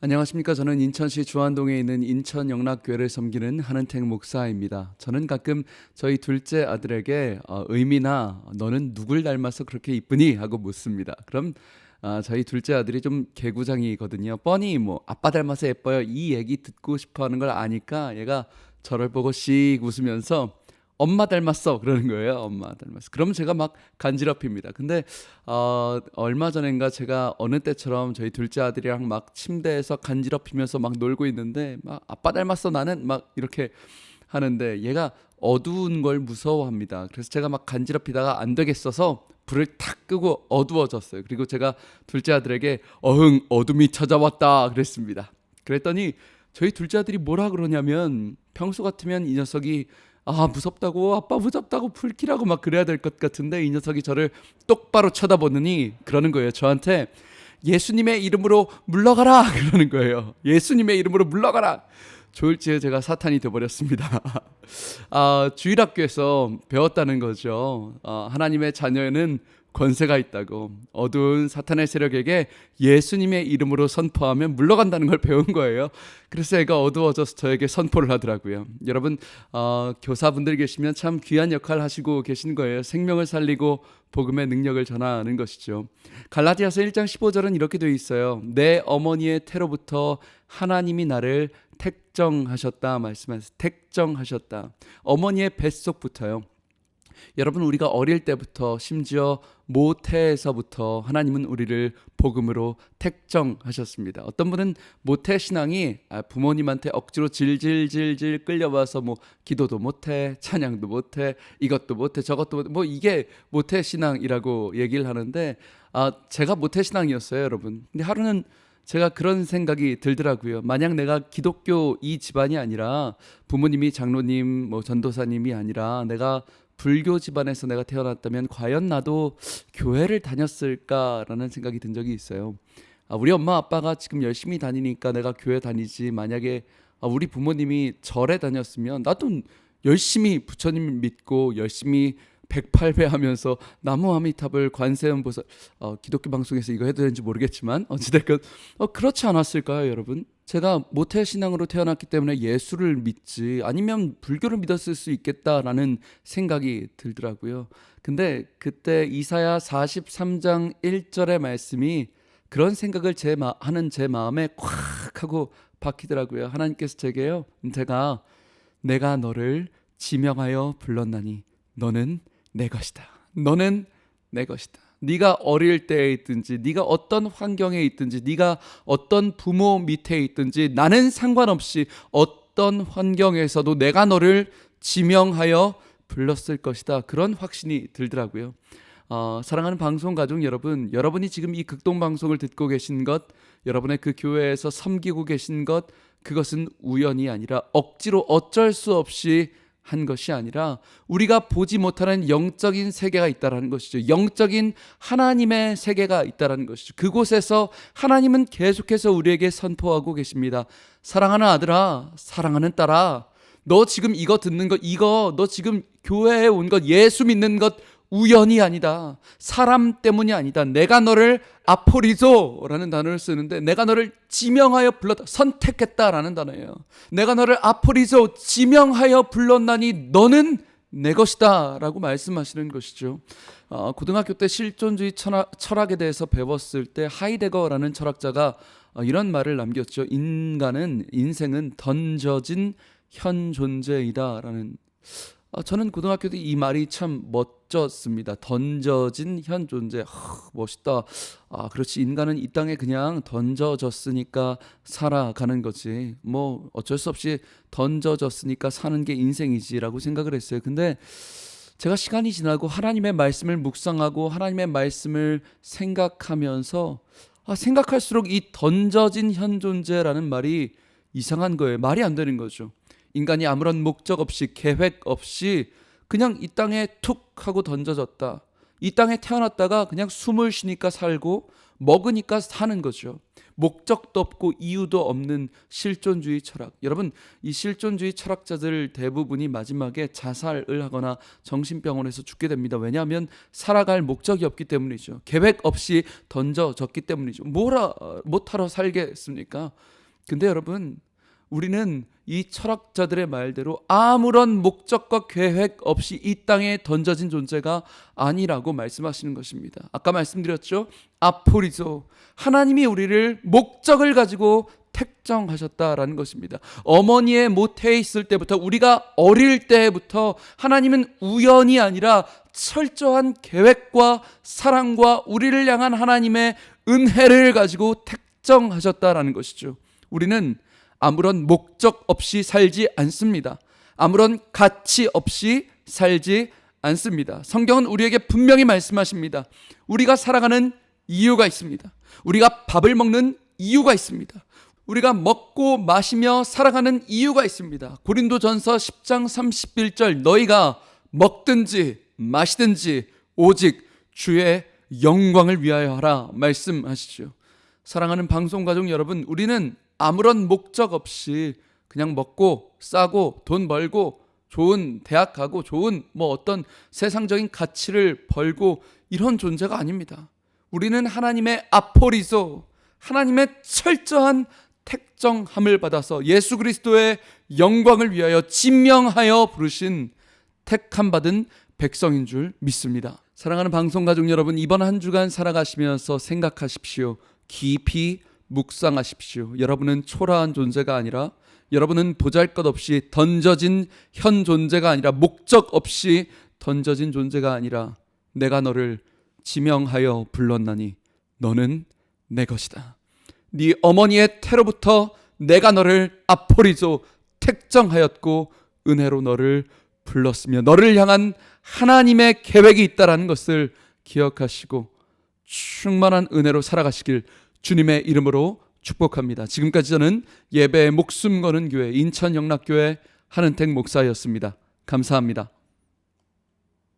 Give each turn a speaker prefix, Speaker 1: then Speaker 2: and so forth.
Speaker 1: 안녕하십니까. 저는 인천시 주안동에 있는 인천영락교회를 섬기는 한은택 목사입니다. 저는 가끔 저희 둘째 아들에게 의미나 너는 누굴 닮아서 그렇게 이쁘니? 하고 묻습니다. 그럼 저희 둘째 아들이 좀 개구장이거든요. 뻔히 뭐 아빠 닮아서 예뻐요 이 얘기 듣고 싶어하는 걸 아니까 얘가 저를 보고 씩 웃으면서 엄마 닮았어 그러는 거예요. 엄마 닮았어. 그러면 제가 막 간지럽힙니다. 근데 얼마 전인가 제가 어느 때처럼 저희 둘째 아들이랑 막 침대에서 간지럽히면서 막 놀고 있는데 막 아빠 닮았어 나는 막 이렇게 하는데 얘가 어두운 걸 무서워합니다. 그래서 제가 막 간지럽히다가 안 되겠어서 불을 탁 끄고 어두워졌어요. 그리고 제가 둘째 아들에게 어흥 어둠이 찾아왔다 그랬습니다. 그랬더니 저희 둘째 아들이 뭐라 그러냐면 평소 같으면 이 녀석이 무섭다고 아빠 무섭다고 불 켜라고 막 그래야 될 것 같은데 이 녀석이 저를 똑바로 쳐다보느니 그러는 거예요. 저한테 예수님의 이름으로 물러가라 그러는 거예요. 예수님의 이름으로 물러가라. 졸지에 제가 사탄이 되어버렸습니다. 주일학교에서 배웠다는 거죠. 하나님의 자녀에는 권세가 있다고, 어두운 사탄의 세력에게 예수님의 이름으로 선포하면 물러간다는 걸 배운 거예요. 그래서 애가 어두워져서 저에게 선포를 하더라고요. 여러분 교사분들 계시면 참 귀한 역할 하시고 계신 거예요. 생명을 살리고 복음의 능력을 전하는 것이죠. 갈라디아서 1장 15절은 이렇게 되어 있어요. 내 어머니의 태로부터 하나님이 나를 택정하셨다 말씀하셨어요. 택정하셨다. 어머니의 뱃속부터요. 여러분 우리가 어릴 때부터 심지어 모태에서부터 하나님은 우리를 복음으로 택정하셨습니다. 어떤 분은 모태 신앙이 부모님한테 억지로 질질질질 끌려와서 뭐 기도도 못해, 찬양도 못해, 이것도 못해, 저것도 못해, 뭐 이게 모태 신앙이라고 얘기를 하는데 제가 모태 신앙이었어요, 여러분. 근데 하루는 제가 그런 생각이 들더라고요. 만약 내가 기독교 이 집안이 아니라 부모님이 장로님, 뭐 전도사님이 아니라 내가 불교 집안에서 내가 태어났다면 과연 나도 교회를 다녔을까라는 생각이 든 적이 있어요. 우리 엄마 아빠가 지금 열심히 다니니까 내가 교회 다니지, 만약에 우리 부모님이 절에 다녔으면 나도 열심히 부처님 믿고 열심히 108배 하면서 나무 아미탑을 관세음보살, 기독교 방송에서 이거 해도 되는지 모르겠지만 어찌됐건 그렇지 않았을까요, 여러분? 제가 모태신앙으로 태어났기 때문에 예수를 믿지 아니면 불교를 믿었을 수 있겠다라는 생각이 들더라고요. 근데 그때 이사야 43장 1절의 말씀이 그런 생각을 하는 제 마음에 콱 하고 박히더라고요. 하나님께서 내가 너를 지명하여 불렀나니 너는 내 것이다. 너는 내 것이다. 네가 어릴 때에 있든지 네가 어떤 환경에 있든지 네가 어떤 부모 밑에 있든지 나는 상관없이 어떤 환경에서도 내가 너를 지명하여 불렀을 것이다. 그런 확신이 들더라고요. 사랑하는 방송 가족 여러분, 여러분이 지금 이 극동 방송을 듣고 계신 것, 여러분의 그 교회에서 섬기고 계신 것, 그것은 우연이 아니라 억지로 어쩔 수 없이 한 것이 아니라 우리가 보지 못하는 영적인 세계가 있다라는 것이죠. 영적인 하나님의 세계가 있다라는 것이죠. 그곳에서 하나님은 계속해서 우리에게 선포하고 계십니다. 사랑하는 아들아, 사랑하는 딸아, 너 지금 이거 듣는 것, 너 지금 교회에 온 것, 예수 믿는 것 우연이 아니다. 사람 때문이 아니다. 내가 너를 아포리조라는 단어를 쓰는데 내가 너를 지명하여 불렀다. 선택했다라는 단어예요. 내가 너를 아포리조 지명하여 불렀나니 너는 내 것이다 라고 말씀하시는 것이죠. 고등학교 때 실존주의 철학에 대해서 배웠을 때 하이데거라는 철학자가 이런 말을 남겼죠. 인생은 던져진 현 존재이다 라는. 저는 고등학교 때 이 말이 참 멋졌습니다. 던져진 현 존재. 멋있다. 그렇지. 인간은 이 땅에 그냥 던져졌으니까 살아가는 거지. 뭐 어쩔 수 없이 던져졌으니까 사는 게 인생이지라고 생각을 했어요. 근데 제가 시간이 지나고 하나님의 말씀을 묵상하고 하나님의 말씀을 생각하면서 생각할수록 이 던져진 현 존재라는 말이 이상한 거예요. 말이 안 되는 거죠. 인간이 아무런 목적 없이 계획 없이 그냥 이 땅에 툭 하고 던져졌다. 이 땅에 태어났다가 그냥 숨을 쉬니까 살고 먹으니까 사는 거죠. 목적도 없고 이유도 없는 실존주의 철학. 여러분, 이 실존주의 철학자들 대부분이 마지막에 자살을 하거나 정신병원에서 죽게 됩니다. 왜냐하면 살아갈 목적이 없기 때문이죠. 계획 없이 던져졌기 때문이죠. 못하러 살겠습니까? 근데 여러분, 우리는 이 철학자들의 말대로 아무런 목적과 계획 없이 이 땅에 던져진 존재가 아니라고 말씀하시는 것입니다. 아까 말씀드렸죠? 아포리조, 하나님이 우리를 목적을 가지고 택정하셨다라는 것입니다. 어머니의 모태에 있을 때부터, 우리가 어릴 때부터 하나님은 우연이 아니라 철저한 계획과 사랑과 우리를 향한 하나님의 은혜를 가지고 택정하셨다라는 것이죠. 우리는 아무런 목적 없이 살지 않습니다. 아무런 가치 없이 살지 않습니다. 성경은 우리에게 분명히 말씀하십니다. 우리가 살아가는 이유가 있습니다. 우리가 밥을 먹는 이유가 있습니다. 우리가 먹고 마시며 살아가는 이유가 있습니다. 고린도전서 10장 31절, 너희가 먹든지 마시든지 오직 주의 영광을 위하여 하라 말씀하시죠. 사랑하는 방송가족 여러분, 우리는 아무런 목적 없이 그냥 먹고 싸고 돈 벌고 좋은 대학 가고 좋은 어떤 세상적인 가치를 벌고 이런 존재가 아닙니다. 우리는 하나님의 아포리소, 하나님의 철저한 택정함을 받아서 예수 그리스도의 영광을 위하여 지명하여 부르신 택함 받은 백성인 줄 믿습니다. 사랑하는 방송가족 여러분, 이번 한 주간 살아가시면서 생각하십시오. 깊이 묵상하십시오. 여러분은 초라한 존재가 아니라, 여러분은 보잘것없이 던져진 현 존재가 아니라, 목적 없이 던져진 존재가 아니라, 내가 너를 지명하여 불렀나니 너는 내 것이다. 네 어머니의 태로부터 내가 너를 아포리조 택정하였고 은혜로 너를 불렀으며 너를 향한 하나님의 계획이 있다라는 것을 기억하시고 충만한 은혜로 살아가시길 주님의 이름으로 축복합니다. 지금까지 저는 예배에 목숨 거는 교회 인천 영락교회 한은택 목사였습니다. 감사합니다.